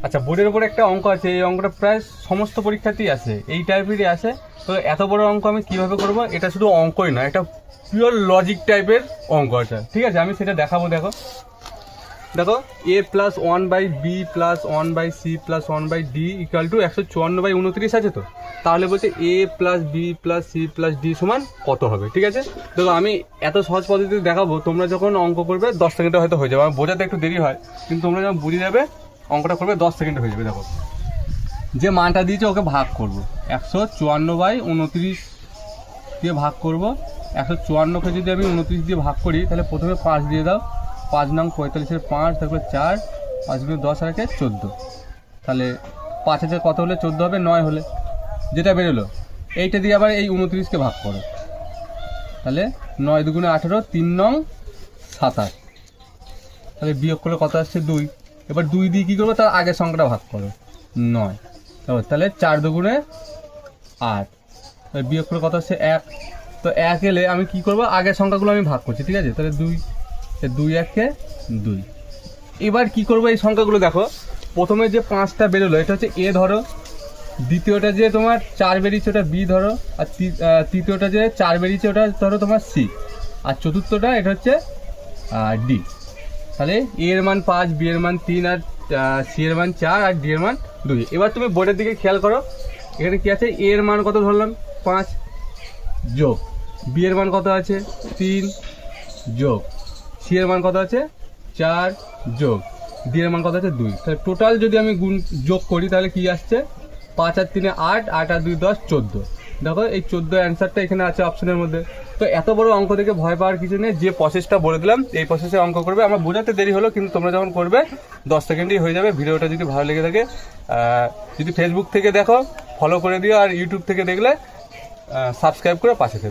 আচ্ছা, বোর্ডের উপরে একটা অঙ্ক আছে, এই অঙ্কটা প্রায় সমস্ত পরীক্ষাতেই আসে, এই টাইপেরই আসে। তো এত বড় অঙ্ক আমি কিভাবে করব, এটা শুধু অঙ্কই না, এটা পিওর লজিক টাইপের অঙ্ক আছে। ঠিক আছে, আমি সেটা দেখাবো। দেখো দেখো A plus 1/b plus 1/c plus 1/d equal to 154/29 আছে। তো তাহলে বলছে A plus B plus C plus D সমান কত হবে। ঠিক আছে, দেখো আমি এত সহজ পদ্ধতিতে দেখাবো, তোমরা যখন অঙ্ক করবে 10 সেকেন্ডে হয়তো হয়ে যাবে। আমার বোঝাতে একটু দেরি হয়, কিন্তু তোমরা যখন বুঝে যাবে অঙ্কটা করবে 10 সেকেন্ডে হয়ে যাবে। দেখো যে মানটা দিয়েছে ওকে ভাগ করবো, 154/29 দিয়ে ভাগ করবো। 154কে যদি আমি 29 দিয়ে ভাগ করি, তাহলে প্রথমে 5 দিয়ে দাও, 5 নং 45-এর 5, তারপরে 4, 5 গুণে 10 আর 1 14। তাহলে 5 হাজার কত হলে 14 হবে, 9 হলে যেটা বেরোলো। এইটা দিয়ে আবার এই 29কে ভাগ করো, তাহলে 9 দুগুণে 18, 3 নং 27। তাহলে বিয়োগ করলে কত আসছে 2। এবার 2 দিয়ে কী করবো, তার আগের সংখ্যাটা ভাগ করো, 9। তাহলে 4 দুগুণে 8, তাহলে বিয়োগ করে কত আসছে 1। তো 1 এলে আমি কি করব, আগের সংখ্যাগুলো আমি ভাগ করছি। ঠিক আছে, তাহলে 2 1-এ 2। এবার কি করব, এই সংখ্যাগুলো দেখো, প্রথমে যে 5টা বেরোলো এটা হচ্ছে এ ধরো, দ্বিতীয়টা যে তোমার 4 বেরিয়েছে ওটা বি ধরো, আর তৃতীয়টা যে 4 বেরিয়েছে ওটা ধরো তোমার সি, আর চতুর্থটা এটা হচ্ছে ডি। তাহলে এ এর মান 5, বি এর মান 3, আর সি এর মান 4, আর ডি এর মান 2। এবার তুমি বোর্ডের দিকে খেয়াল করো, এখানে কি আছে, এ এর মান কত ধরলাম 5 যোগ, বি এর মান কত আছে 3 যোগ, সি এর মান কত আছে 4 যোগ, ডি এর মান কত আছে 2। তাহলে টোটাল যদি আমি গুণ যোগ করি তাহলে কি আসছে, 5 আর 3 8, 8 আর 2 10, 14। দেখো এই 14 অ্যান্সারটা এখানে আছে অপশনের মধ্যে। তো এত বড় অঙ্ক থেকে ভয় পাওয়ার কিছু নেই, যে প্রসেসটা বলে দিলাম এই প্রসেসে অঙ্ক করবে। আমার বোঝাতে দেরি হলো, কিন্তু তোমরা যখন করবে 10 সেকেন্ডেই হয়ে যাবে। ভিডিওটা যদি ভালো লেগে থাকে, যদি ফেসবুক থেকে দেখো ফলো করে দিও, আর ইউটিউব থেকে দেখলে সাবস্ক্রাইব করে পাশে থেকো।